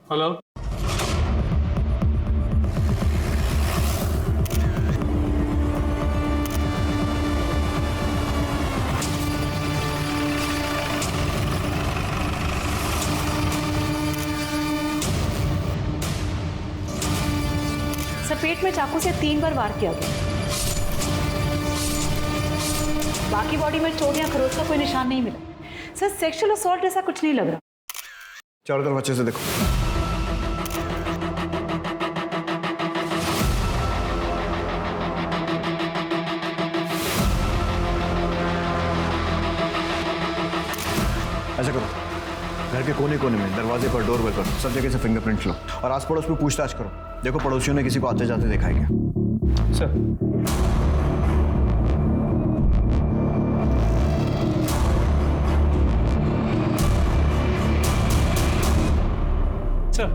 Hello. Sir पेट में चाकू से 3 बार वार किया गया। बाकी बॉडी में चोट या खरोच का कोई निशान नहीं मिला। सर सेक्सुअल असॉल्ट जैसा कुछ नहीं लग रहा। चारों तरफ अच्छे से देखो। ऐसा करो, घर के कोने कोने में, दरवाजे पर, डोर पर, सब जगह से फिंगरप्रिंट लो और आस पड़ोस में पूछताछ करो। देखो पड़ोसियों ने किसी को आते जाते देखा है क्या। सर। सर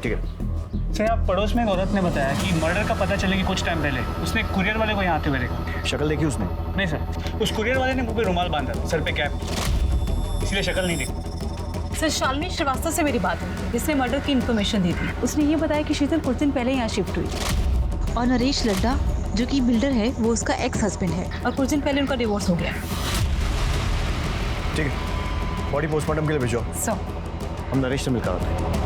ठीक है। सर आप पड़ोस में एक औरत ने बताया कि मर्डर का पता चले कि कुछ टाइम पहले उसने एक कुरियर वाले को यहाँ आते हुए देखा। शक्ल देखी उसने? नहीं सर, उस कुरियर वाले ने मुंह पे रुमाल बांधा, सर पे कैप, इसलिए शक्ल नहीं देखी। सर शालिनी श्रीवास्तव से मेरी बात हुई थी, जिसने मर्डर की इन्फॉर्मेशन दी थी। उसने ये बताया कि शीतल कुछ दिन पहले यहाँ शिफ्ट हुई थी और नरेश लड्डा जो कि बिल्डर है वो उसका एक्स हस्बैंड है और कुछ दिन पहले उनका डिवोर्स हो गया। ठीक है, बॉडी पोस्टमार्टम के लिए भेजो। सर हम नरेश से मिलकर आते हैं।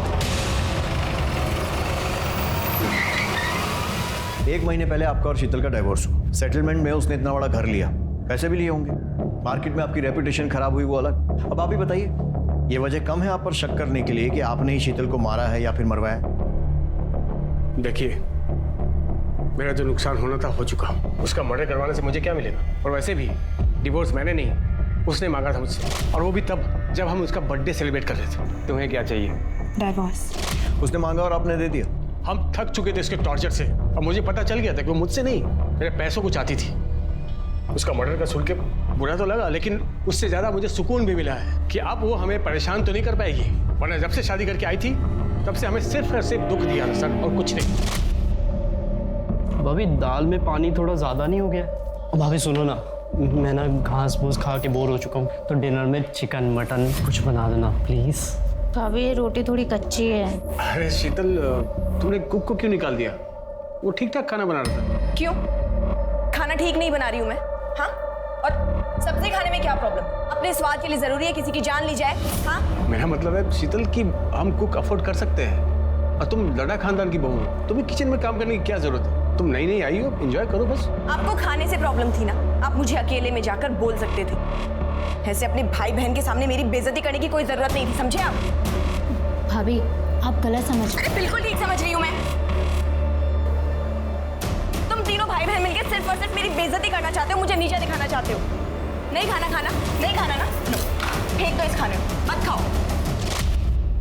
1 महीने पहले आपका और शीतल का डाइवोर्स हुआ। सेटलमेंट में उसने इतना बड़ा घर लिया, पैसे भी लिए होंगे, मार्केट में आपकी रेपुटेशन खराब हुई वो अलग। अब आप ही बताइए, ये वजह कम है आप पर शक करने के लिए कि आपने ही शीतल को मारा है या फिर मरवाया? देखिए, मेरा जो नुकसान होना था हो चुका। उसका मर्डर करवाने से मुझे क्या मिलेगा? और वैसे भी डिवोर्स मैंने नहीं, उसने मांगा था मुझसे, और वो भी तब जब हम उसका बर्थडे सेलिब्रेट कर रहे थे। तुम्हें क्या चाहिए? डाइवोर्स। उसने मांगा और आपने दे दिया। हम थक चुके थे इसके टॉर्चर से, और मुझे पता चल गया था कि वो मुझसे नहीं, मेरे पैसों को चाहती थी। उसका मर्डर का सुन के बुरा तो लगा, लेकिन उससे ज्यादा मुझे सुकून भी मिला है कि अब वो हमें परेशान तो नहीं कर पाएगी। वरना जब से शादी करके आई थी तब से हमें सिर्फ और सिर्फ दुख दिया सर, और कुछ नहीं। भाभी दाल में पानी थोड़ा ज़्यादा नहीं हो गया? भाभी सुनो ना, मैं ना घास फूस खा के बोर हो चुका हूँ, तो डिनर में चिकन मटन कुछ बना देना प्लीज़। भाभी रोटी थोड़ी कच्ची है। अरे शीतल, तुमने कुक को क्यों निकाल दिया? वो ठीक ठाक खाना बना रहा था। क्यों? खाना ठीक नहीं बना रही हूँ मैं? हाँ? और सब्जी खाने में क्या प्रॉब्लम? अपने स्वाद के लिए जरूरी है किसी की जान ली जाए? हाँ? मेरा मतलब है शीतल कि हम कुक अफोर्ड कर सकते हैं, और तुम लड़ा खानदान की बहू हो, तुम्हें किचन में काम करने की क्या जरूरत है? तुम नई नई आई हो, एंजॉय करो बस। आपको खाने से प्रॉब्लम थी ना, आप मुझे अकेले में जाकर बोल सकते थे। ऐसे अपने भाई बहन के सामने मेरी बेइज्जती करने की कोई जरूरत नहीं थी, समझे आप? भाभी आप गलत समझ रहे। अरे बिल्कुल ठीक समझ रही हूँ मैं। तुम तीनों भाई बहन मिलकर सिर्फ और सिर्फ मेरी बेइज्जती करना चाहते हो, मुझे नीचे दिखाना चाहते हो। नहीं खाना नहीं खाना ना, फेंक दो इस खाने को, मत खाओ।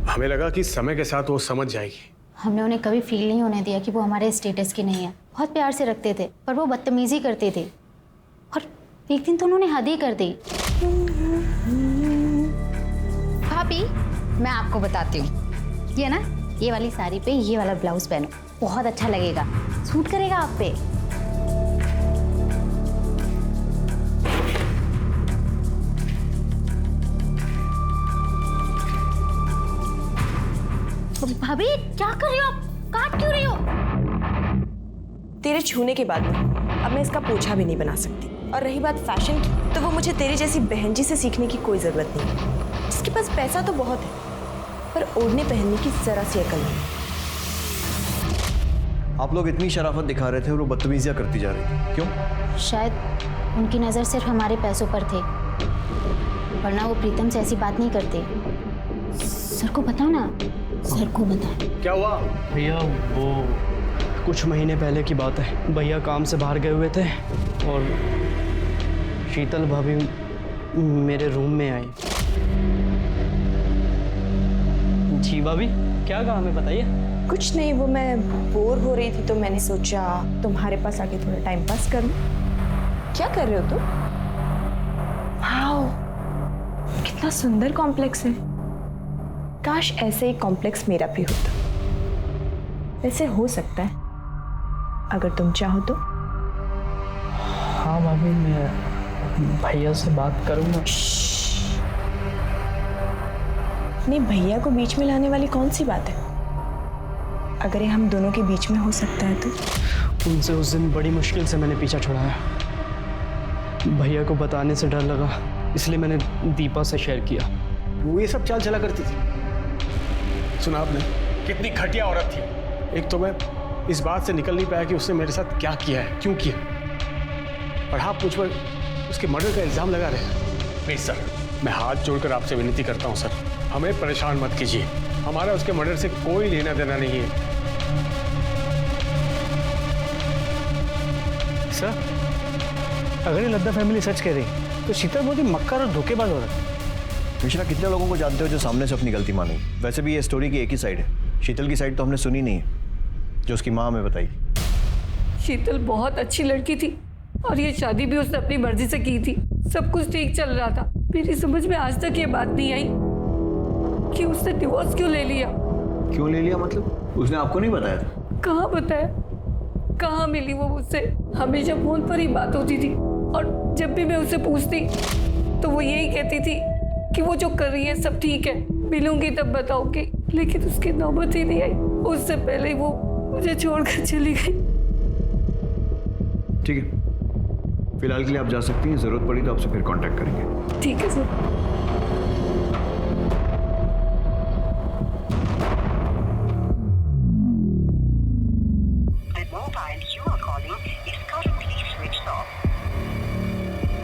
हमें लगा कि समय के साथ वो समझ जाएगी। हमने उन्हें कभी फील नहीं होने दिया कि वो हमारे स्टेटस की नहीं है। बहुत प्यार से रखते थे, पर वो बदतमीजी करते थे, और एक दिन तो उन्होंने हद ही कर दी। भाभी मैं आपको बताती हूँ, ये ना, ये वाली साड़ी पे ये वाला ब्लाउज पहनो, बहुत अच्छा लगेगा, सूट करेगा आप पे। भाभी क्या कर रही हो आप? काट क्यों रही हो? तेरे छूने के बाद में अब मैं इसका पोछा भी नहीं बना सकती। और रही बात फैशन की, तो वो मुझे तेरी जैसी बहन जी से सीखने की कोई जरूरत नहीं। जिसके पास पैसा तो बहुत है, पर ओढ़ने पहनने की जरा सी अकल नहीं। आप लोग इतनी शराफत दिखा रहे थे और वो बदतमीजियां करती जा रही थी, क्यों? शायद उनकी नज़र सिर्फ हमारे पैसों पर थे, वरना वो प्रीतम से ऐसी बात नहीं करते। सर को बताओ ना, सर को बताओ। क्या हुआ? भैया वो कुछ महीने पहले की बात है, भैया काम से बाहर गए हुए थे और शीतल भाभी मेरे रूम में आई। जी भाभी क्या काम है बताइए। कुछ नहीं, वो मैं बोर हो रही थी तो मैंने सोचा तुम्हारे पास आके थोड़ा टाइम पास कर लूं। क्या कर रहे हो तुम? वाओ, कितना सुंदर कॉम्प्लेक्स है। काश ऐसे ही कॉम्प्लेक्स मेरा भी होता। वैसे हो सकता है अगर तुम चाहो तो। हाँ भाभी, मैं भैया से बात करूँगा। अपने भैया को बीच में लाने वाली कौन सी बात है? अगर ये हम दोनों के बीच में हो सकता है तो? उनसे उस दिन बड़ी मुश्किल से मैंने पीछा छुड़ाया। भैया को बताने से डर लगा, इसलिए मैंने दीपा से शेयर किया। वो ये सब चाल चला करती थी। सुना आपने कितनी घटिया औरत थी। एक तो मैं इस बात से निकल नहीं पाया कि उसने मेरे साथ क्या किया है, क्यों किया, और आप मुझ पर उसके मर्डर का इल्जाम लगा रहे हैं। प्लीज सर, मैं हाथ जोड़कर आपसे विनती करता हूँ सर, हमें परेशान मत कीजिए। हमारा उसके मर्डर से कोई लेना देना नहीं है। सर, अगर ये लद्दा फैमिली सच कह रही तो शीतल बहुत ही मक्कार और धोखेबाज औरत है। मिश्रा, कितने लोगों को जानते हो जो सामने से अपनी गलती मानेगी? वैसे भी ये स्टोरी की एक ही साइड है, शीतल की साइड तो हमने सुनी नहीं है जो उसकी माँ हमें बताई। शीतल बहुत अच्छी लड़की थी और ये शादी भी उसने अपनी मर्जी से की थी। सब कुछ ठीक चल रहा था। मेरी समझ में आज तक ये बात नहीं आई कि उसने डिवोर्स क्यों ले लिया। क्यों ले लिया मतलब? उसने आपको नहीं बताया था? कहाँ बताया, कहाँ मिली वो मुझसे। हमेशा फोन पर ही बात होती थी और जब भी मैं उससे पूछती तो वो यही कहती थी कि वो जो कर रही है सब ठीक है, मिलूंगी तब बताऊंगी। लेकिन उसकी नौबत ही नहीं आई, उससे पहले ही वो मुझे छोड़कर चली गई। ठीक है, फिलहाल के लिए आप जा सकती हैं, जरूरत पड़ी तो आपसे फिर कांटेक्ट करेंगे। ठीक है सर।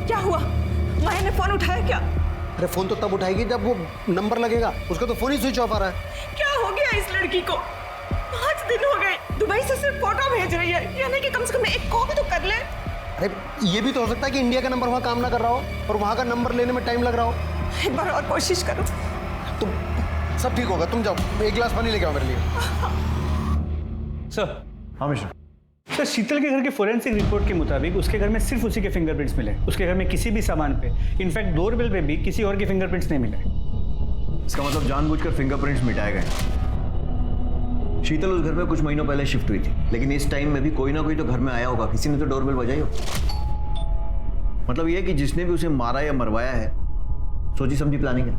क्या हुआ? माया ने फोन उठाया क्या? अरे फोन तो तब उठाएगी जब वो नंबर लगेगा, उसका तो फोन ही स्विच ऑफ आ रहा है। क्या हो गया इस लड़की को? 5 दिन हो गए, दुबई से सिर्फ फोटो भेज रही है, यानी कि कम से कम एक कॉल तो कर ले। अरे ये भी तो हो सकता है कि इंडिया का नंबर वहाँ काम ना कर रहा हो और वहाँ का नंबर लेने में टाइम लग रहा हो। एक बार और कोशिश करो। तुम सब ठीक होगा, तुम जाओ, एक गिलास पानी लेके आओ मेरे लिए। सर। हाँ मिश्रा। सर, शीतल के घर के फोरेंसिक रिपोर्ट के मुताबिक उसके घर में सिर्फ उसी के फिंगरप्रिंट्स मिले। उसके घर में किसी भी सामान पे, इनफैक्ट डोरबेल पे भी किसी और के फिंगरप्रिंट्स नहीं मिले। इसका मतलब जानबूझकर फिंगरप्रिंट्स मिटाए गए। शीतल उस घर में कुछ महीनों पहले शिफ्ट हुई थी, लेकिन इस टाइम में भी कोई ना कोई तो घर में आया होगा, किसी ने तो डोरबेल बजाई हो। मतलब यह कि जिसने भी उसे मारा या मरवाया है, सोची समझी प्लानिंग है।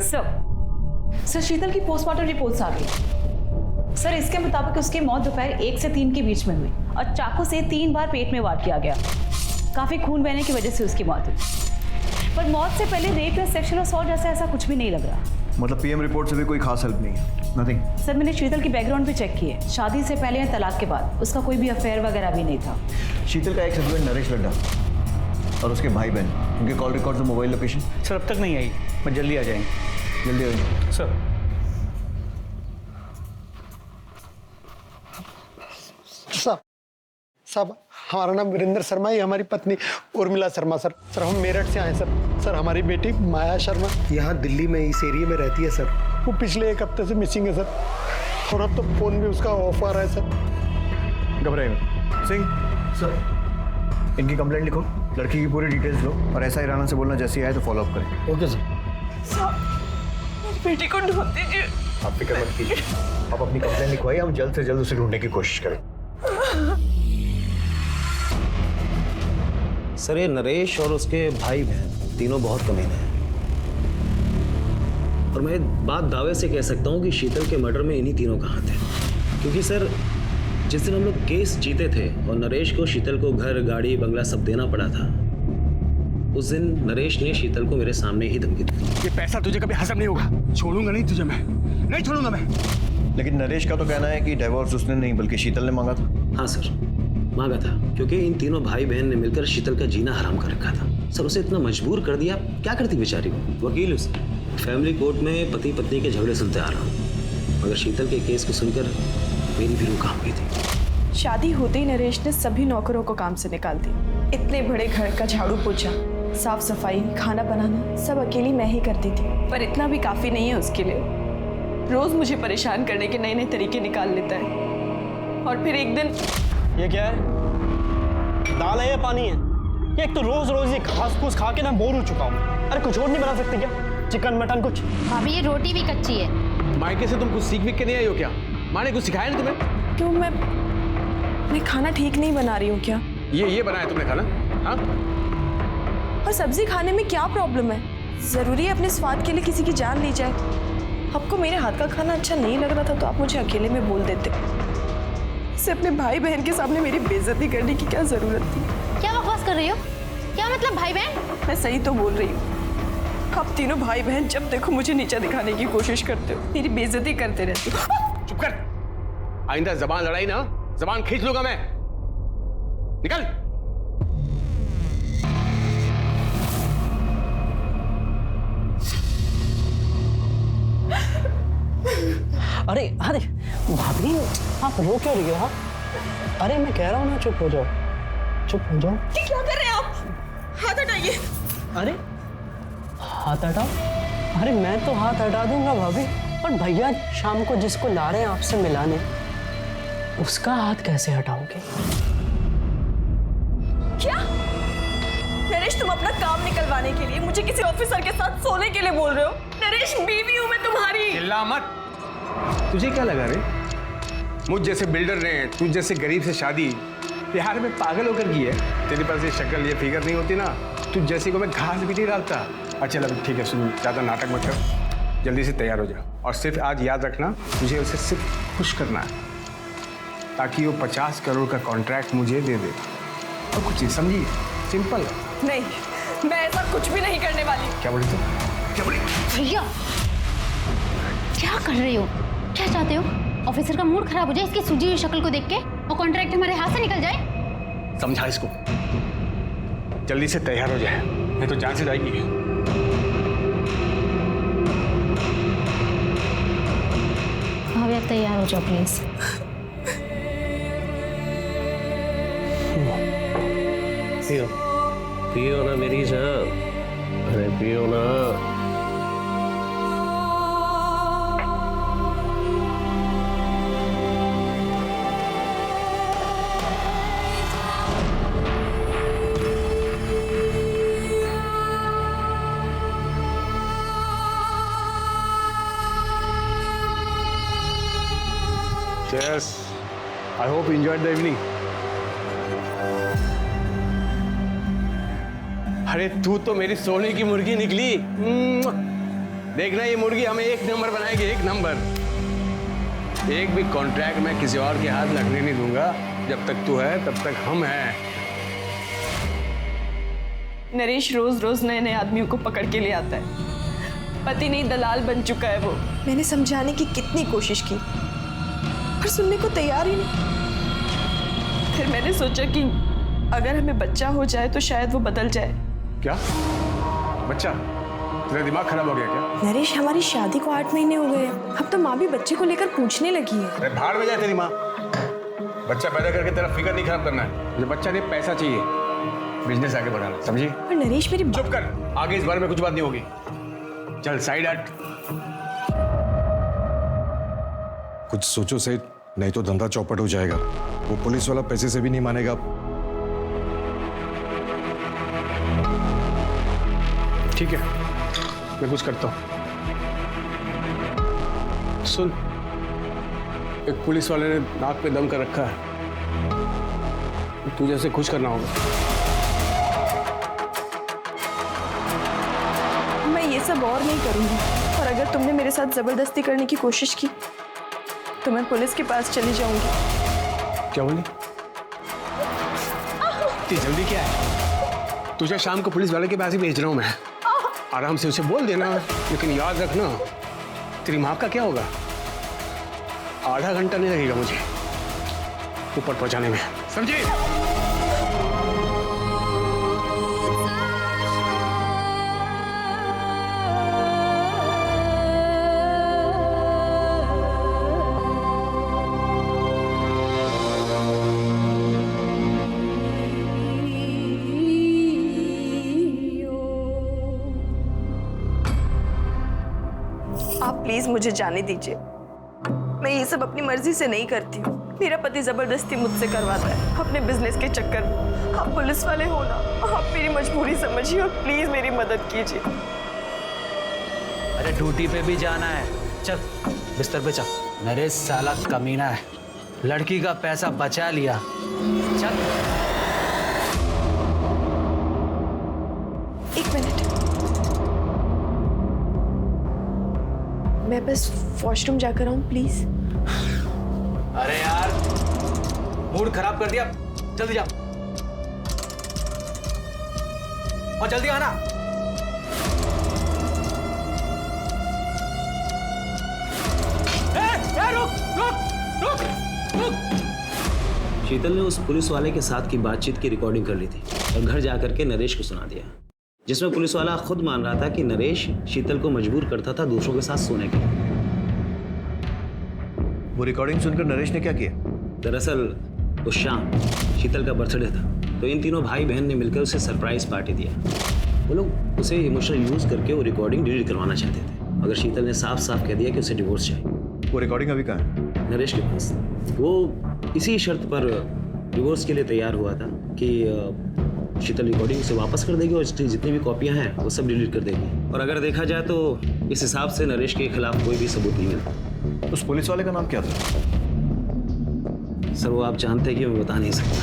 सर, शीतल की पोस्टमार्टम रिपोर्ट्स आ गई। सर, इसके मुताबिक उसकी मौत दोपहर 1 से 3 के बीच में हुई और चाकू से 3 बार पेट में वार किया गया। काफी खून बहने की वजह से उसकी मौत हुई, पर मौत से पहले रेप या सेक्सुअल असॉल्ट जैसा ऐसा कुछ भी नहीं लग रहा। मतलब पीएम रिपोर्ट से भी कोई खास हेल्प नहीं है? नथिंग। सर, मैंने शीतल की बैकग्राउंड भी चेक की है। शादी से पहले या तलाक के बाद उसका कोई भी अफेयर वगैरह भी नहीं था। शीतल का एक हस्बैंड नरेश लड्डा और उसके भाई बहन, उनके कॉल रिकॉर्ड और मोबाइल लोकेशन? सर, अब तक नहीं आई, मैं जल्दी आ जाएंगे। जल्दी आइए सर। साहब हमारा नाम वीरेंद्र शर्मा है, हमारी पत्नी उर्मिला शर्मा सर। सर हम मेरठ से आए सर। सर हमारी बेटी माया शर्मा यहाँ दिल्ली में इस एरिया में रहती है सर। वो पिछले 1 हफ्ते से मिसिंग है सर, और अब तो फोन भी उसका ऑफ आ रहा है सर। घबराइए मत। सिंह सर, इनकी कंप्लेंट लिखो, लड़की की पूरी डिटेल्स लो और ऐसा राणा से बोलना जैसे आए तो फॉलो अप करें। Okay sir. मेरी बेटी को ढूंढ दीजिए। आप फिक्र मत कीजिए, आप अपनी कंप्लेंट लिखवाइए, हम जल्द से जल्द उसे ढूंढने की कोशिश करें। सर, ये नरेश और उसके भाई बहन तीनों बहुत कमीने हैं, और मैं बात दावे से कह सकता हूँ कि शीतल के मर्डर में इन्हीं तीनों का हाथ है। क्योंकि सर, जिस दिन हम लोग केस जीते थे और नरेश को शीतल को घर, गाड़ी, बंगला सब देना पड़ा था, उस दिन नरेश ने शीतल को मेरे सामने ही धमकी दी। ये पैसा तुझे कभी हजम नहीं होगा, छोड़ूंगा नहीं तुझे, मैं नहीं छोड़ूंगा मैं। लेकिन नरेश का तो कहना है कि डिवोर्स उसने नहीं बल्कि शीतल ने मांगा था। हाँ सर, मांगा था, क्योंकि इन तीनों भाई बहन ने मिलकर शीतल का जीना हराम कर रखा था। सर, उसे इतना मजबूर कर दिया, क्या करती बेचारी वो। वकील उसे फैमिली कोर्ट में पति पत्नी के झगड़े सुनते आ रहा हूँ, मगर शीतल के केस को सुनकर मेरी भी रूह कांप गई थी। शादी होते ही नरेश ने सभी नौकरों को काम से निकाल दिया। इतने बड़े घर का झाड़ू पोछा, साफ सफाई, खाना बनाना सब अकेली मैं ही करती थी, पर इतना भी काफी नहीं है उसके लिए। रोज मुझे परेशान करने के नए नए तरीके निकाल लेता है, और फिर एक दिन। ये क्या है? दाल है या पानी है? ये एक तो रोज रोज ये घास फूस खा के ना बोर हो चुका हूँ। अरे कुछ और नहीं बना सकते क्या? चिकन मटन कुछ? भाभी, ये रोटी भी कच्ची है। मायके से तुम कुछ सीख के नहीं आई हो क्या? माँ ने कुछ सिखाया नहीं तुम्हें? क्यों, मैं खाना ठीक नहीं बना रही हूँ क्या? ये बनाया तुमने खाना? हाँ? और सब्जी खाने में क्या प्रॉब्लम है? जरूरी है अपने स्वाद के लिए किसी की जान ली जाए? आपको मेरे हाथ का खाना अच्छा नहीं लग रहा था तो आप मुझे अकेले में बोल देते। इसे अपने भाई बहन के सामने मेरी बेइज्जती करने की क्या जरूरत थी? क्या बकवास कर रही हो? क्या मतलब भाई बहन? मैं सही तो बोल रही हूँ। आप तीनों भाई बहन जब देखो मुझे नीचा दिखाने की कोशिश करते हो, मेरी बेइज्जती करते रहते हो। चुप कर। आइंदा जबान लड़ाई ना, जबान खींच लूंगा मैं। निकल। अरे अरे भाभी, आप रो क्यों रही हो? हाँ, अरे मैं कह रहा हूँ ना, चुप हो जाओ, चुप हो जाओ। ये क्या कर रहे हैं आप? हाथ हटाइए। अरे हाथ हटाओ? अरे मैं तो हाथ हटा दूंगा भाभी, और भैया शाम को जिसको ला रहे हैं आपसे मिलाने, उसका हाथ कैसे हटाओगे? क्या नरेश, तुम अपना काम निकलवाने के लिए मुझे किसी ऑफिसर के साथ सोने के लिए बोल रहे हो? नरेश, बीवी हूं मैं तुम्हारी। चिल्ला मत। तुझे क्या लगा रे? मुझ जैसे बिल्डर ने तुझ जैसे गरीब से शादी प्यार में पागल होकर की है? तेरे पास ये शक्ल ये फिगर नहीं होती ना, तुझ जैसी को मैं घास भी नहीं डालता। अच्छा चल ठीक है, सुन, ज़्यादा नाटक मत कर, जल्दी से तैयार हो जा। और सिर्फ आज याद रखना, तुझे उसे सिर्फ खुश करना है ताकि वो 50 करोड़ का कॉन्ट्रैक्ट मुझे दे दे, और कुछ नहीं, समझी? सिंपल है। नहीं, मैं ऐसा कुछ भी नहीं करने वाली। क्या बोली तू? क्या बोली? भैया क्या कर रहे हो? क्या चाहते हो? ऑफिसर का मूड खराब हो जाए इसकी सूजी हुई शक्ल को देख के, और कॉन्ट्रैक्ट हमारे हाथ से निकल जाए? समझा इसको, जल्दी से तैयार हो जाए, नहीं तो जान से जाएगी। भाभी आप तैयार हो जाओ प्लीज। पियो पियो ना मेरी जान, अरे पियो ना। Cheers. I hope you enjoyed the evening. अरे तू तो मेरी सोने की मुर्गी निकली। देखना ये मुर्गी हमें एक नंबर बनाएगी, एक नंबर। एक भी कॉन्ट्रैक्ट मैं किसी और के हाथ लगने नहीं दूंगा। जब तक तू है तब तक हम हैं। नरेश रोज रोज नए नए आदमियों को पकड़ के ले आता है। पति नहीं दलाल बन चुका है वो। मैंने समझाने की कितनी कोशिश की पर सुनने को तैयार ही नहीं। फिर मैंने सोचा कि अगर हमें बच्चा हो जाए तो शायद वो बदल जाए। क्या बच्चा? तेरा दिमाग खराब हो गया क्या? नरेश, हमारी शादी को 8 महीने हो गए हैं। अब तो माँ भी बच्चे को लेकर पूछने लगी है। अरे भाड़ में जाए तेरी माँ। बच्चा पैदा करके तेरा फिगर नहीं खराब करना है। मुझे बच्चा नहीं, पैसा चाहिए, बिजनेस आगे बढ़ाना, समझी? पर नरेश मेरी चुप कर, आगे इस बारे में कुछ बात नहीं होगी। चल साइड हट। कुछ सोचो सेठ, नहीं तो धंधा चौपट हो जाएगा। वो पुलिस वाला पैसे से भी नहीं मानेगा। ठीक है, मैं कुछ करता हूँ। सुन, एक पुलिस वाले ने नाक पे दम कर रखा है, तुझे उसे खुश करना होगा। मैं ये सब और नहीं करूंगी, और अगर तुमने मेरे साथ जबरदस्ती करने की कोशिश की तो मैं पुलिस के पास चली जाऊंगी। क्या बोली? इतनी जल्दी क्या है? तुझे शाम को पुलिस वाले के पास ही भेज रहा हूं मैं। आराम से उसे बोल देना, लेकिन याद रखना तेरी माँ का क्या होगा। आधा घंटा नहीं लगेगा मुझे ऊपर पहुंचाने में, समझे? प्लीज मुझे जाने दीजिए। मैं ये सब अपनी मर्जी से नहीं करती हूँ। मेरा पति जबरदस्ती मुझसे करवाता है अपने बिजनेस के चक्कर में। आप पुलिस वाले हो ना, आप मेरी मजबूरी समझिए और प्लीज मेरी मदद कीजिए। अरे ड्यूटी पे भी जाना है, चल बिस्तर पे चल। नरेश साला कमीना है, लड़की का पैसा बचा लिया। चल। एक मिनट, मैं मैं बस वॉशरूम जाकर आऊँ प्लीज। अरे यार मूड खराब कर दिया, जल्दी जाओ और जल्दी आना। शीतल ने उस पुलिस वाले के साथ की बातचीत की रिकॉर्डिंग कर ली थी और घर जाकर के नरेश को सुना दिया, जिसमें पुलिस वाला खुद मान रहा था कि नरेश शीतल को मजबूर करता था दूसरों के साथ सोने के लिए। वो रिकॉर्डिंग सुनकर नरेश ने क्या किया? दरअसल उस शाम शीतल का बर्थडे था, तो इन तीनों भाई बहन ने मिलकर उसे सरप्राइज पार्टी दिया। वो लोग उसे इमोशनल यूज करके वो रिकॉर्डिंग डिलीट करवाना चाहते थे, मगर शीतल ने साफ साफ कह दिया कि उसे डिवोर्स चाहिए। वो रिकॉर्डिंग अभी कहाँ है? नरेश के पास। वो इसी शर्त पर डिवोर्स के लिए तैयार हुआ था कि शीतल रिकॉर्डिंग उसे वापस कर देगी और इसकी जितनी भी कॉपियां हैं वो सब डिलीट कर देगी। और अगर देखा जाए तो इस हिसाब से नरेश के खिलाफ कोई भी सबूत नहीं मिलता। उस पुलिस वाले का नाम क्या था? सर वो आप जानते हैं कि मैं बता नहीं सकता,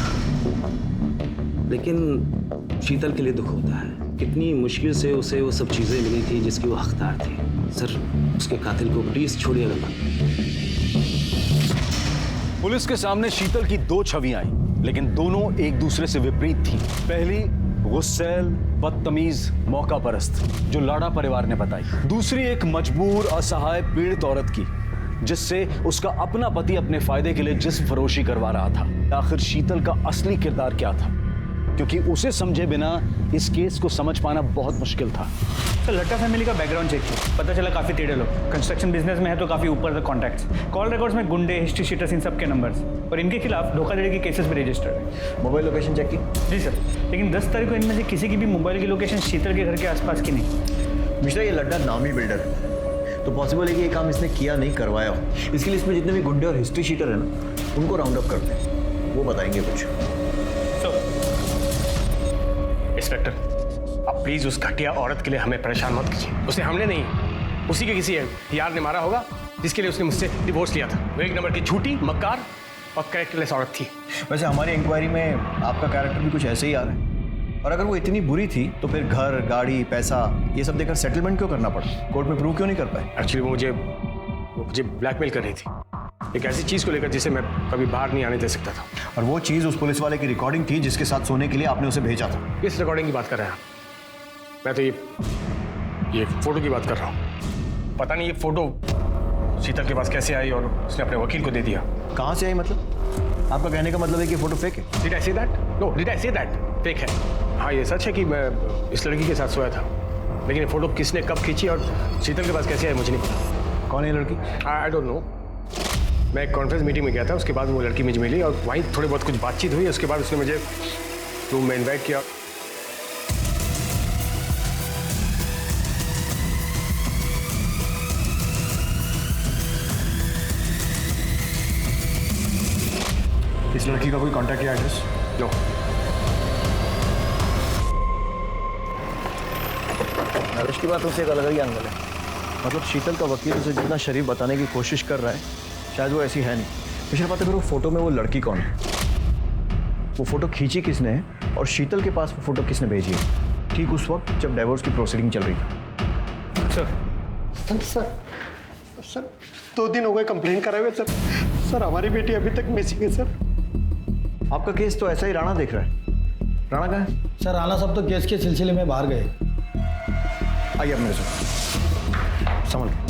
लेकिन शीतल के लिए दुख होता है। कितनी मुश्किल से उसे वो सब चीज़ें मिली थी जिसकी वो हकदार थी। सर उसके कातिल को प्लीज छोड़िएगा मत। पुलिस के सामने शीतल की दो छवियां आई, लेकिन दोनों एक दूसरे से विपरीत थी। पहली गुस्सैल, बदतमीज, मौका परस्त जो लाड़ा परिवार ने बताई। दूसरी एक मजबूर, असहाय, पीड़ित औरत की, जिससे उसका अपना पति अपने फायदे के लिए जिस्म फरोशी करवा रहा था। आखिर शीतल का असली किरदार क्या था, क्योंकि उसे समझे बिना इस केस को समझ पाना बहुत मुश्किल था। तो लट्टा फैमिली का बैकग्राउंड चेक किया, पता चला काफी टेढ़े लोग, कंस्ट्रक्शन बिजनेस में है तो काफी ऊपर तक कॉन्टैक्ट्स, कॉल रिकॉर्ड्स में गुंडे, हिस्ट्री शीटर्स, इन सब के नंबर्स, और इनके खिलाफ धोखाधड़ी के केसेस भी रजिस्टर्ड है। मोबाइल लोकेशन चेक की? जी सर, लेकिन 10 तारीख को इनमें से किसी की भी मोबाइल की लोकेशन शीतल के घर के आसपास की नहीं। मिश्रा, ये लड्डा नामी बिल्डर है, तो पॉसिबल है कि ये काम इसने किया नहीं, करवाया हो। इसके लिए इसमें जितने भी गुंडे और हिस्ट्री शीटर है ना, उनको राउंड अप करते हैं, वो बताएंगे कुछ। इंस्पेक्टर, अब प्लीज उस घटिया औरत के लिए हमें परेशान मत कीजिए। उसे हमने नहीं, उसी के किसी यार ने मारा होगा, जिसके लिए उसने मुझसे डिवोर्स लिया था। वो एक नंबर की झूठी, मक्कार और कैरेक्टरलेस औरत थी। वैसे हमारी इंक्वायरी में आपका कैरेक्टर भी कुछ ऐसे ही आ रहा है, और अगर वो इतनी बुरी थी तो फिर घर, गाड़ी, पैसा ये सब देकर सेटलमेंट क्यों करना पड़ा? कोर्ट में प्रूव क्यों नहीं कर पाए? एक्चुअली वो मुझे ब्लैकमेल कर रही थी, एक ऐसी चीज को लेकर जिसे मैं कभी बाहर नहीं आने दे सकता था। और वो चीज उस पुलिस वाले की रिकॉर्डिंग थी जिसके साथ सोने के लिए आपने उसे भेजा था। किस रिकॉर्डिंग की बात कर रहे हैं आप? मैं तो ये फोटो की बात कर रहा हूँ। पता नहीं ये फोटो शीतल के पास कैसे आई और उसने अपने वकील को दे दिया। कहाँ से आई मतलब? आपका कहने का मतलब है कि फोटो फेक है? Did I say that? No, did I say that? Fake है। हाँ, ये सच है कि मैं इस लड़की के साथ सोया था, लेकिन ये फोटो किसने कब खींची और शीतल के पास कैसे आई मुझे नहीं पता। कौन है लड़की? I don't know. मैं एक कॉन्फ्रेंस मीटिंग में गया था, उसके बाद वो लड़की मुझे मिली और वहीं थोड़ी बहुत कुछ बातचीत हुई। उसके बाद उसने मुझे रूम में इन्वाइट किया। इस लड़की का कोई कांटेक्ट या एड्रेस? नो। नरेश की बात उसे एक अलग ही एंगल है। मतलब शीतल का वकील उसे जितना शरीफ बताने की कोशिश कर रहा है, शायद वो ऐसी है नहीं। पिछले बात है, फिर वो फोटो में वो लड़की कौन है? वो फोटो खींची किसने है और शीतल के पास वो फोटो किसने भेजी है? ठीक उस वक्त जब डाइवोर्स की प्रोसीडिंग चल रही थी। सर 2 दिन हो गए कंप्लेन कराए हुए सर हमारी बेटी अभी तक मिसिंग है सर। आपका केस तो ऐसा ही राणा देख रहा है। राणा कहाँ है? सर राणा साहब तो केस के सिलसिले में बाहर गए। आइए आप मेरे साथ, संभल के।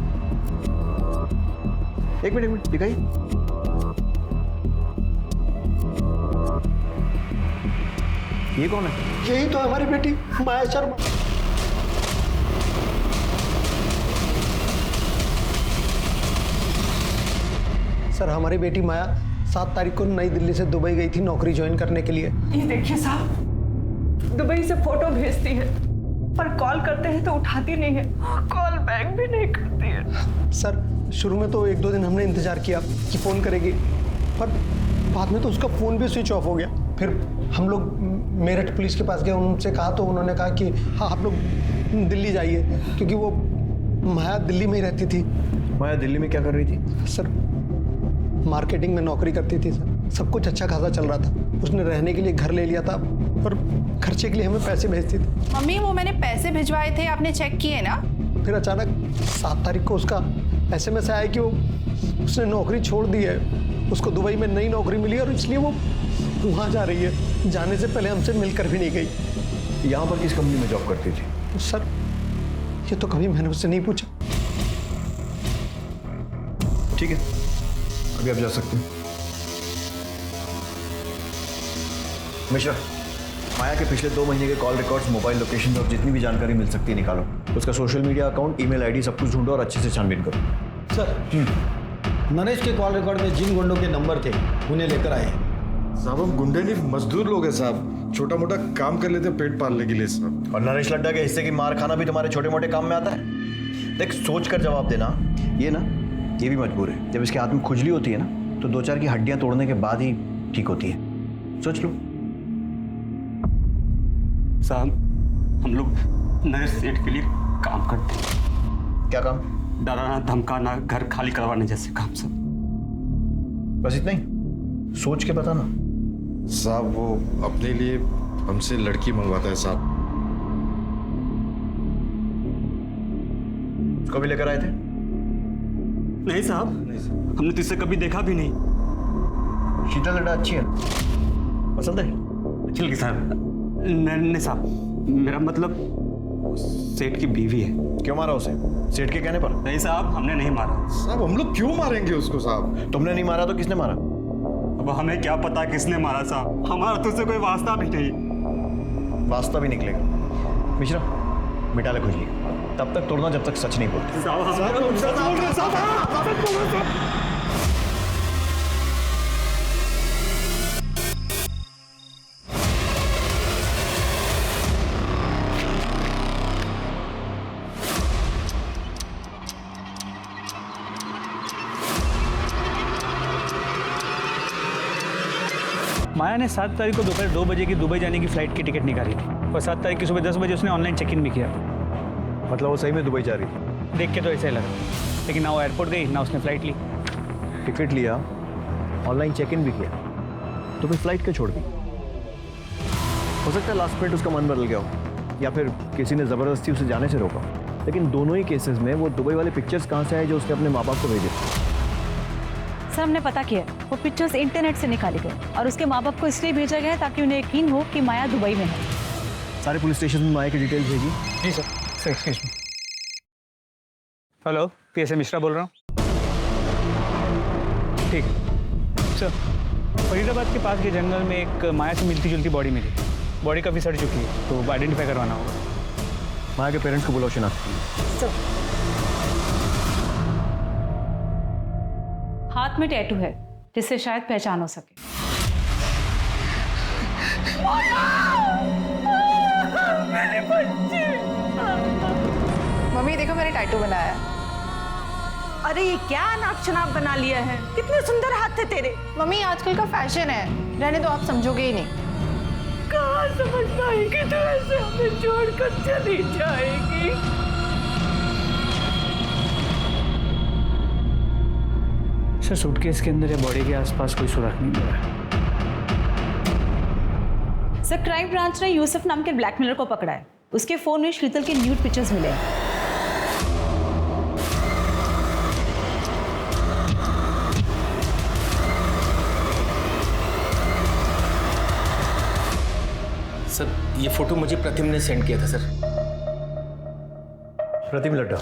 एक मिनट दिखाइए। ये कौन है? यही तो हमारी बेटी माया शर्मा। सर हमारी बेटी माया 7 तारीख को नई दिल्ली से दुबई गई थी नौकरी ज्वाइन करने के लिए। ये देखिए साहब, दुबई से फोटो भेजती है पर कॉल करते हैं तो उठाती नहीं है, कॉल बैक भी नहीं करती है। सर शुरू में तो 1-2 दिन हमने इंतजार किया कि फ़ोन करेगी, पर बाद में तो उसका फ़ोन भी स्विच ऑफ हो गया। फिर हम लोग मेरठ पुलिस के पास गए, उनसे कहा तो उन्होंने कहा कि हाँ आप लोग दिल्ली जाइए, क्योंकि वो माया दिल्ली में ही रहती थी। माया दिल्ली में क्या कर रही थी? सर मार्केटिंग में नौकरी करती थी सर, सब कुछ अच्छा खासा चल रहा था। उसने रहने के लिए घर ले लिया था और खर्चे के लिए हमें पैसे भेजती थी। मम्मी वो मैंने पैसे भिजवाए थे, आपने चेक किए ना? फिर अचानक 7 तारीख को उसका एसएमएस आया कि वो उसने नौकरी छोड़ दी है, उसको दुबई में नई नौकरी मिली और इसलिए वो वहाँ जा रही है। जाने से पहले हमसे मिलकर भी नहीं गई। यहाँ पर किस कंपनी में जॉब करती थी? सर ये तो कभी मैंने उससे नहीं पूछा। ठीक है, अभी आप जा सकते हैं। मिश्रा, माया के पिछले 2 महीने के कॉल रिकॉर्ड्स, मोबाइल लोकेशन और जितनी भी जानकारी मिल सकती है निकालो। उसका social media account, email ID सब कुछ ढूंढो और अच्छे से छानबीन करो। सर नरेश के कॉल रिकॉर्ड में जिन गुंडों के नंबर थे उन्हें लेकर आए। साहब हम गुंडे नहीं मजदूर लोग हैं साहब, छोटा मोटा काम कर लेते पेट पालने के लिए साहब। और नरेश लड्डा के हिस्से की मार खाना भी तुम्हारे छोटे मोटे काम में आता है? देख, सोच कर जवाब देना। ये भी मजबूर है। जब इसके हाथ में खुजली होती है ना, तो 2-4 की हड्डियां तोड़ने के बाद ही ठीक होती है। सोच लो। साहब हम लोग नरेश सेठ के लिए काम करते हैं। क्या काम? डराना, धमकाना, घर खाली करवाने जैसे काम सब। बस इतना ही? सोच के बताना। साहब वो अपने लिए हमसे लड़की मंगवाता है साहब। उसको भी लेकर आए थे? नहीं साहब, हमने तो इसे कभी देखा भी नहीं। शीतल लड्डा अच्छी है, पसंद है? अच्छी लगी साहब। नहीं साहब, मेरा मतलब सेठ की बीवी है। क्यों मारा उसे? सेठ के कहने पर? नहीं साहब, हमने नहीं मारा। साहब हम लोग क्यों मारेंगे उसको साहब? तुमने नहीं मारा तो किसने मारा? अब हमें क्या पता किसने मारा साहब, हमारा तो उससे कोई वास्ता भी नहीं। वास्ता भी निकलेगा। मिश्रा, मिटा ले खुजली, तब तक तोड़ना जब तक सच नहीं बोलते। माया ने 7 तारीख को दोपहर 2 बजे की दुबई जाने की फ्लाइट की टिकट निकाली थी और 7 तारीख की सुबह 10 बजे उसने ऑनलाइन चेक इन भी किया। मतलब वो सही में दुबई जा रही थी? देख के तो ऐसा ही लगा, लेकिन ना वो एयरपोर्ट गई ना उसने फ्लाइट ली। टिकट लिया, ऑनलाइन चेक इन भी किया, तो फिर फ्लाइट क्यों छोड़ दी? हो सकता है लास्ट मिनट उसका मन बदल गया हो, या फिर किसी ने ज़बरदस्ती उसे जाने से रोका। लेकिन दोनों ही केसेस में वो दुबई वाले पिक्चर्स कहाँ से आए जो उसने अपने माँ बाप को भेजे? सर हमने पता किया, वो पिक्चर्स इंटरनेट से निकाले गए और उसके माँ बाप को इसलिए भेजा गया है ताकि उन्हें यकीन हो कि माया दुबई में है। सारे पुलिस स्टेशन में माया की डिटेल्स भेजी? जी sir. Excuse me. Hello, PSA Mishra बोल रहा हूँ। ठीक है सर, फरीदाबाद के पास के जंगल में एक माया से मिलती जुलती बॉडी मिली। बॉडी काफ़ी सड़ चुकी है, तो आइडेंटिफाई करवाना होगा। माया के पेरेंट्स को बुलाओ, शिनाख्त। हाथ में टैटू है जिससे शायद पहचान हो सके। मम्मी देखो मैंने टैटू बनाया। अरे ये क्या नाक चनाब बना लिया है, कितने सुंदर हाथ थे तेरे। मम्मी आजकल का फैशन है, रहने दो, आप समझोगे ही नहीं। कहाँ समझ पाएगी तो ऐसे हमें छोड़कर चली जाएगी। सर सूटकेस के अंदर या बॉडी के आसपास कोई सुराग नहीं मिला। सर क्राइम ब्रांच ने यूसुफ नाम के ब्लैकमेलर को पकड़ा है। उसके फोन में शीतल के न्यूड पिक्चर्स मिले हैं। सर ये फोटो मुझे प्रतिम ने सेंड किया था सर। प्रतिम लड्डा?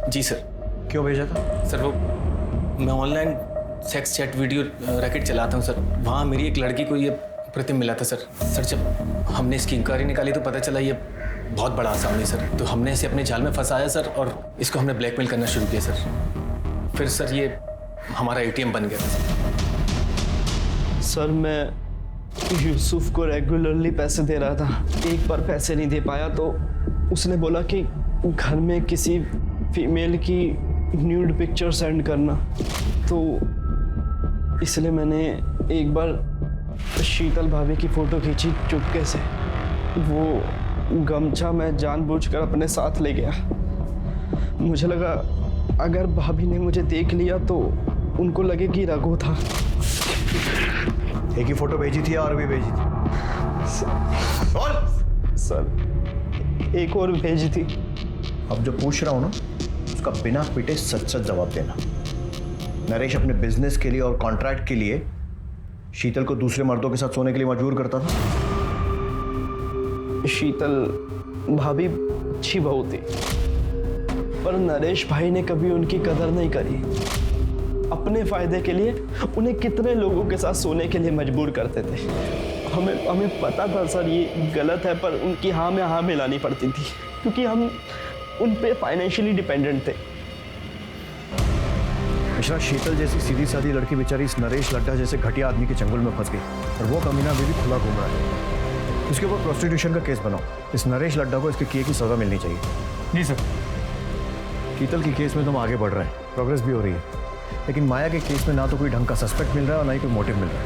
जी सर। क्यों भेजा था? सर वो मैं online sex chat video racket चलाता हूँ सर, वहाँ मेरी एक लड़की को ये प्रतिम मिला था सर। सर जब हमने इसकी इंक्वायरी निकाली तो पता चला ये बहुत बड़ा आसामी सर, तो हमने इसे अपने जाल में फंसाया सर और इसको हमने ब्लैकमेल करना शुरू किया सर। फिर सर ये हमारा ATM बन गया था। सर मैं यूसुफ को रेगुलरली पैसे दे रहा था, एक बार पैसे नहीं दे पाया तो उसने बोला कि घर में किसी फीमेल की न्यूड पिक्चर सेंड करना, तो इसलिए मैंने एक बार शीतल भाभी की फ़ोटो खींची चुपके से। वो गमछा मैं जानबूझकर अपने साथ ले गया। मुझे लगा अगर भाभी ने मुझे देख लिया तो उनको लगे कि रघु था। एक ही फोटो भेजी थी और भी भेजी थी? सर एक और भेजी थी। अब जो पूछ रहा हूँ ना उसका बिना पिटे सच सच जवाब देना। नरेश अपने बिजनेस के लिए और कॉन्ट्रैक्ट के लिए शीतल को दूसरे मर्दों के साथ सोने के लिए मजबूर करता था। शीतल भाभी अच्छी बहू थी, पर नरेश भाई ने कभी उनकी कदर नहीं करी। अपने फायदे के लिए उन्हें कितने लोगों के साथ सोने के लिए मजबूर करते थे। हमें पता था सर ये गलत है, पर उनकी हाँ में हाँ मिलानी पड़ती थी, क्योंकि हम उन पे फाइनेंशियली डिपेंडेंट थे। मिश्रा, शीतल जैसी सीधी सादी लड़की बेचारी इस नरेश लड्डा जैसे घटिया आदमी के चंगुल में फंस गई, और वो कमीना अभी भी खुला घूम रहा है। इसके ऊपर प्रोस्टिट्यूशन का केस बनाओ। इस नरेश लड्डा को इसके किए की सजा मिलनी चाहिए। जी सर। शीतल की केस में तो हम आगे बढ़ रहे हैं, प्रोग्रेस भी हो रही है, लेकिन माया के केस में ना तो कोई ढंग का सस्पेक्ट मिल रहा है और ना ही कोई मोटिव मिल रहा है।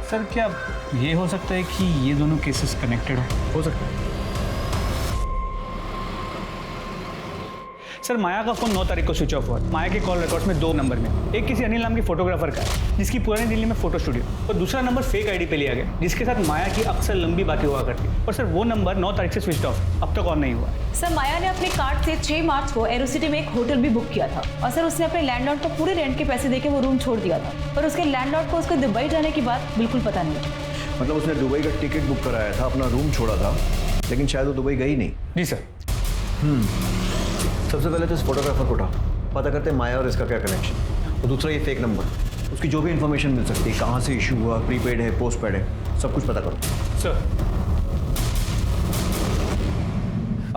सर क्या ये हो सकता है कि ये दोनों केसेस कनेक्टेड हो सकता है? सर माया का फोन 9 तारीख को स्विच ऑफ हुआ। माया के कॉल रिकॉर्ड्स में 2 नंबर में, एक किसी अनिल नाम के फोटोग्राफर का है जिसकी पुरानी दिल्ली में फोटो स्टूडियो, और दूसरा नंबर फेक आईडी पे लिया गया जिसके साथ माया की अक्सर लंबी बातें हुआ करती। और सर वो नंबर 9 तारीख से स्विच ऑफ, अब तक ऑन नहीं हुआ। सर माया ने अपने कार्ड से 6 मार्च को एरोसिटी में एक होटल भी बुक किया था, और सर उसने अपने लैंडलॉर्ड को पूरे रेंट के पैसे देके वो रूम छोड़ दिया था, पर उसके लैंडलॉर्ड को उसको दुबई जाने की बात बिल्कुल पता नहीं। मतलब उसने दुबई का टिकट बुक कराया था, अपना रूम छोड़ा था, लेकिन शायद वो दुबई गई नहीं। जी सर। सबसे पहले तो इस फोटोग्राफर को उठाओ, पता करते हैं माया और इसका क्या कनेक्शन। और दूसरा ये फेक नंबर, उसकी जो भी इंफॉर्मेशन मिल सकती है, कहाँ से इशू हुआ, प्रीपेड है, पोस्टपेड है, सब कुछ पता करो। सर।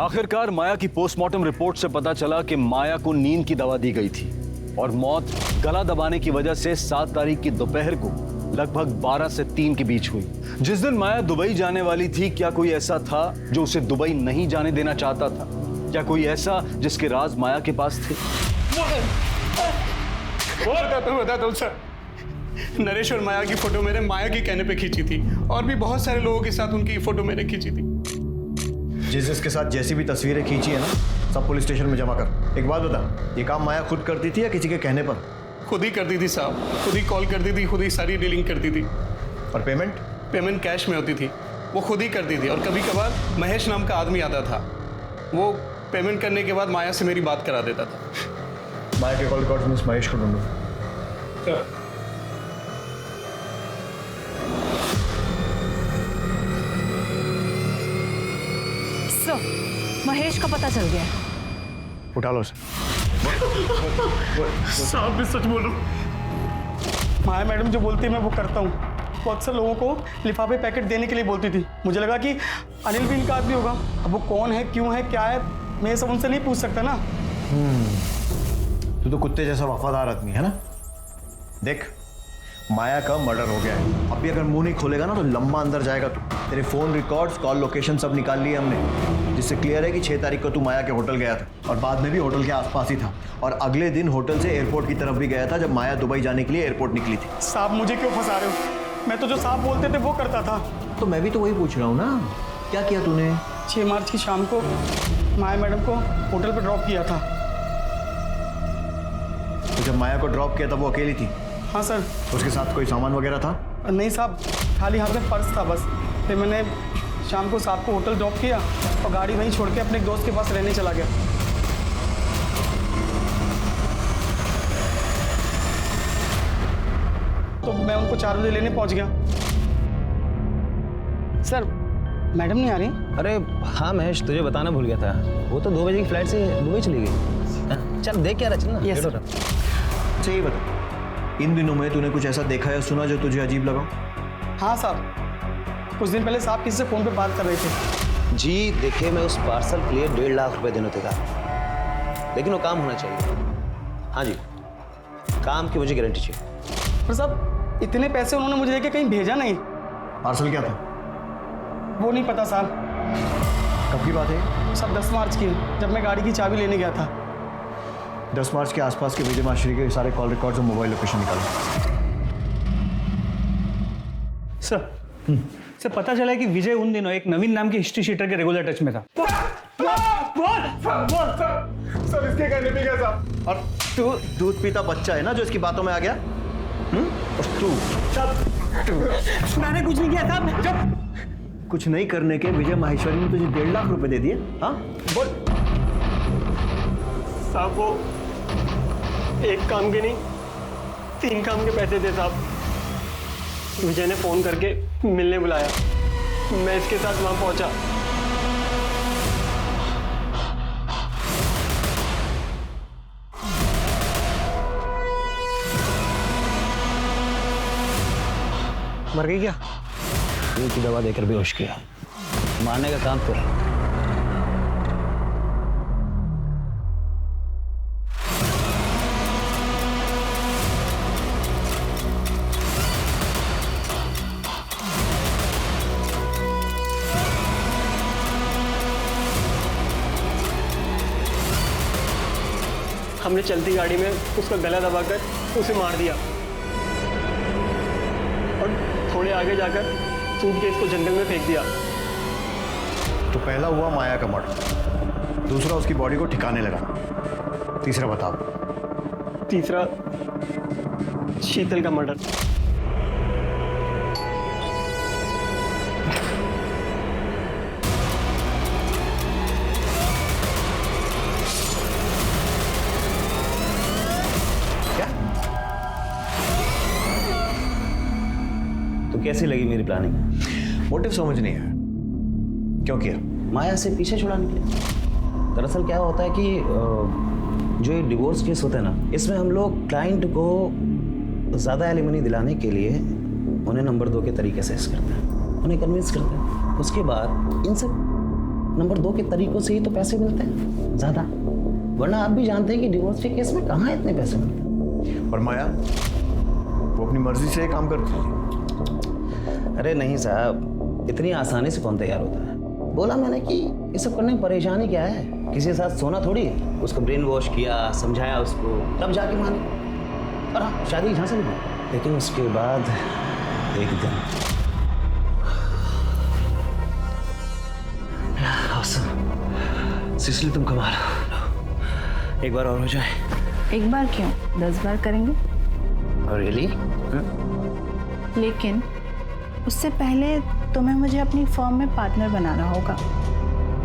आखिरकार माया की पोस्टमार्टम रिपोर्ट से पता चला कि माया को नींद की दवा दी गई थी और मौत गला दबाने की वजह से 7 तारीख की दोपहर को लगभग 12 से 3 के बीच हुई। जिस दिन माया दुबई जाने वाली थी, क्या कोई ऐसा था जो उसे दुबई नहीं जाने देना चाहता था? क्या कोई ऐसा जिसके राज माया के पास थे? बताता हूँ सर। नरेश और माया की फोटो मैंने माया के कहने पे खींची थी, और भी बहुत सारे लोगों के साथ उनकी फोटो मैंने खींची थी। जिसके साथ जैसी भी तस्वीरें खींची है ना, सब पुलिस स्टेशन में जमा कर। एक बात बता, ये काम माया खुद करती थी या किसी के कहने पर? खुद ही करती थी साहब, खुद ही कॉल करती थी, खुद ही सारी डीलिंग करती थी। और पेमेंट? पेमेंट कैश में होती थी, वो खुद ही करती थी। और कभी कभार महेश नाम का आदमी आता था, वो पेमेंट करने के बाद माया से मेरी बात करा देता था। माया के कॉल रिकॉर्ड्स में महेश को ढूंढो। सर महेश का पता चल गया। उठा लो सर। साहब मैं सच बोल रहा हूँ, माया मैडम जो बोलती है मैं वो करता हूँ। वो अक्सर लोगों को लिफाफे पैकेट देने के लिए बोलती थी। मुझे लगा कि अनिल भी इनका आदमी होगा। अब वो कौन है, क्यों है, क्या है, मैं ये सब उनसे नहीं पूछ सकता ना। तू तो कुत्ते जैसा वफादार आदमी है ना। देख, माया का मर्डर हो गया है, अभी अगर मुंह नहीं खोलेगा ना तो लंबा अंदर जाएगा तू। तेरे फोन रिकॉर्ड्स, कॉल लोकेशन सब निकाल लिए हमने, जिससे क्लियर है कि 6 तारीख को तू माया के होटल गया था और बाद में भी होटल के आसपास ही था, और अगले दिन होटल से एयरपोर्ट की तरफ भी गया था जब माया दुबई जाने के लिए एयरपोर्ट निकली थी। साहब मुझे क्यों फंसा रहे हो? मैं तो जो साहब बोलते थे वो करता था। तो मैं भी तो वही पूछ रहा हूँ ना, क्या किया तूने? 6 मार्च की शाम को माया मैडम को होटल पर ड्रॉप किया था। तो जब माया को ड्रॉप किया था वो अकेली थी? हाँ सर। उसके साथ कोई सामान वगैरह था? नहीं साहब, खाली हाथ में पर्स था बस। फिर मैंने शाम को साहब को होटल ड्रॉप किया और गाड़ी वहीं छोड़ के अपने एक दोस्त के पास रहने चला गया। तो मैं उनको 4 बजे लेने पहुंच गया। सर मैडम नहीं आ रही? अरे हाँ महेश, तुझे बताना भूल गया था, वो तो 2 बजे की फ्लाइट से दुबई चली गई। चल देख क्या रहा, चल ना। Yes sir. सही बता, इन दिनों में तूने कुछ ऐसा देखा या सुना जो तुझे अजीब लगा? हाँ साहब, कुछ दिन पहले साहब किसी से फ़ोन पे बात कर रहे थे। जी देखिए, मैं उस पार्सल के लिए 1.5 लाख रुपए देने था, लेकिन वो काम होना चाहिए। हाँ जी, काम की मुझे गारंटी चाहिए। पर साहब इतने पैसे उन्होंने मुझे देके कहीं भेजा नहीं। पार्सल क्या था? वो नहीं पता साहब। कब की बात है? सब 10 मार्च की, जब मैं गाड़ी की चाबी लेने गया था। 10 मार्च के आसपास के विजय माशरी के सारे कॉल रिकॉर्ड्स और मोबाइल लोकेशन निकालो। सर पता चला है कि विजय उन दिनों एक नवीन नाम की हिस्ट्री शीटर के रेगुलर टच में था। सर इसके कहने पे क्या साहब? और तू दूध पीता बच्चा है ना जो इसकी बातों में आ गया? और तू मैंने कुछ नहीं किया साहब। जब कुछ नहीं करने के विजय माहेश्वरी ने तुझे 1.5 लाख रुपए दे दिए? हाँ बोल। साहब वो एक काम के नहीं 3 काम के पैसे थे साहब। विजय ने फोन करके मिलने बुलाया, मैं इसके साथ वहां पहुंचा। मर गई क्या? दिल की दवा देकर बेहोश किया, मारने का काम कर। हमने चलती गाड़ी में उसका गला दबाकर उसे मार दिया और थोड़े आगे जाकर सूटकेस को जंगल में फेंक दिया। तो पहला हुआ माया का मर्डर, दूसरा उसकी बॉडी को ठिकाने लगाना, तीसरा बताओ। तीसरा शीतल का मर्डर। तो कैसी लगी मेरी प्लानिंग? मोटिव समझ नहीं है, क्यों किया? माया से पीछे छुड़ाने के लिए। दरअसल क्या होता है कि जो ये डिवोर्स केस होता है ना, इसमें हम लोग क्लाइंट को ज़्यादा एलिमनी दिलाने के लिए उन्हें नंबर 2 के तरीके से करते हैं, उन्हें कन्विंस करते हैं। उसके बाद इन सब नंबर 2 के तरीकों से ही तो पैसे मिलते हैं ज़्यादा, वरना आप भी जानते हैं कि डिवोर्स के केस में कहाँ इतने पैसे मिलते हैं। और माया वो अपनी मर्जी से काम करती है। अरे नहीं साहब, इतनी आसानी से कौन तैयार होता है? बोला मैंने कि ये सब करने में परेशानी क्या है, किसी के साथ सोना थोड़ी है। उसको ब्रेन वॉश किया, समझाया उसको, तब जाके मानी। और हाँ, शादी यहाँ से भी हुई, लेकिन उसके बाद एक दिन सिसिली तुम कमाल, एक बार और हो जाए। एक बार क्यों, 10 बार करेंगे। रियली? लेकिन उससे पहले तुम्हें मुझे अपनी फर्म में पार्टनर बनाना होगा,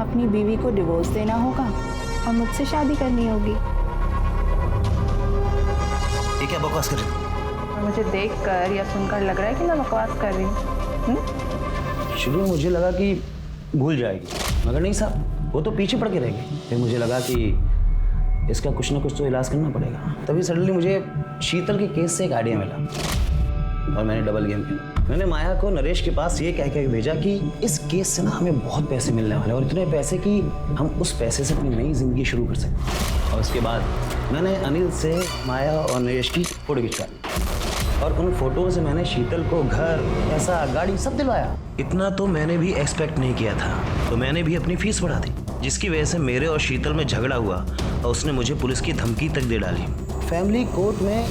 अपनी बीवी को डिवोर्स देना होगा और मुझसे शादी करनी होगी। ये क्या बकवास कर रही हो? मुझे देखकर या सुनकर लग रहा है कि मैं बकवास कर रही हूँ। शुरू में मुझे लगा कि भूल जाएगी, मगर नहीं साहब, वो तो पीछे पड़ के रहेगी। फिर मुझे लगा कि इसका कुछ ना कुछ तो इलाज करना पड़ेगा। तभी सडनली मुझे शीतल के केस से एक आइडिया मिला और मैंने डबल गेम खेला। मैंने माया को नरेश के पास ये कह के भेजा कि इस केस से ना हमें बहुत पैसे मिलने वाले हैं, और इतने पैसे कि हम उस पैसे से अपनी नई जिंदगी शुरू कर सकते। और उसके बाद मैंने अनिल से माया और नरेश की फोटो खिंचवा ली, और उन फोटो से मैंने शीतल को घर, पैसा, गाड़ी सब दिलवाया। इतना तो मैंने भी एक्सपेक्ट नहीं किया था, तो मैंने भी अपनी फीस बढ़ा दी, जिसकी वजह से मेरे और शीतल में झगड़ा हुआ और उसने मुझे पुलिस की धमकी तक दे डाली। फैमिली कोर्ट में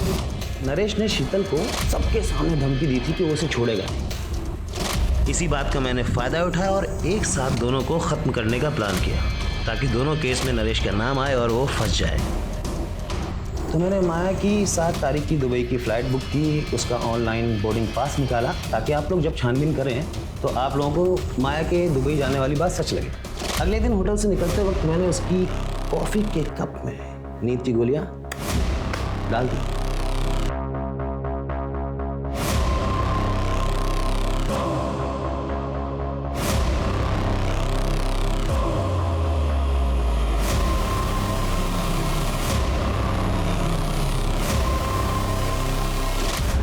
नरेश ने शीतल को सबके सामने धमकी दी थी कि वो उसे छोड़ेगा नहीं। इसी बात का मैंने फ़ायदा उठाया और एक साथ दोनों को ख़त्म करने का प्लान किया, ताकि दोनों केस में नरेश का नाम आए और वो फंस जाए। तो मैंने माया की 7 तारीख की दुबई की फ़्लाइट बुक की, उसका ऑनलाइन बोर्डिंग पास निकाला, ताकि आप लोग जब छानबीन करें तो आप लोगों को माया के दुबई जाने वाली बात सच लगे। अगले दिन होटल से निकलते वक्त मैंने उसकी कॉफ़ी के कप में नींद की गोलियाँ डाल दी।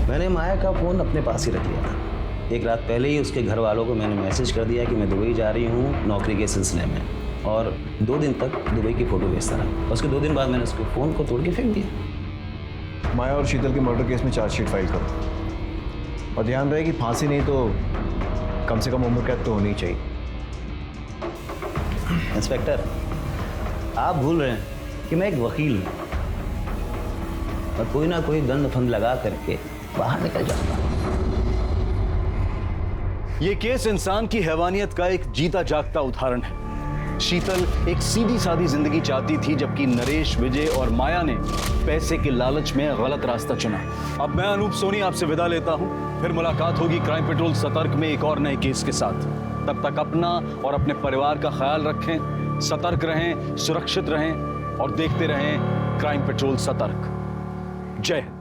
मैंने माया का फ़ोन अपने पास ही रख लिया था। एक रात पहले ही उसके घर वालों को मैंने मैसेज कर दिया कि मैं दुबई जा रही हूँ नौकरी के सिलसिले में, और 2 दिन तक दुबई की फ़ोटो भेजता रहा। उसके 2 दिन बाद मैंने उसके फ़ोन को तोड़ के फेंक दिया। माया और शीतल के मर्डर केस में चार्जशीट फाइल करो, और ध्यान रहे कि फांसी नहीं तो कम से कम उम्र कैद तो होनी चाहिए। इंस्पेक्टर, आप भूल रहे हैं कि मैं एक वकील हूँ, और कोई ना कोई गंद फंद लगा करके बाहर निकल जाता हूँ। ये केस इंसान की हैवानियत का एक जीता जागता उदाहरण है। शीतल एक सीधी सादी जिंदगी चाहती थी, जबकि नरेश, विजय और माया ने पैसे के लालच में गलत रास्ता चुना। अब मैं अनूप सोनी आपसे विदा लेता हूं, फिर मुलाकात होगी क्राइम पेट्रोल सतर्क में एक और नए केस के साथ। तब तक अपना और अपने परिवार का ख्याल रखें, सतर्क रहें, सुरक्षित रहें। और देखते रहें क्राइम पेट्रोल सतर्क। जय हिंद।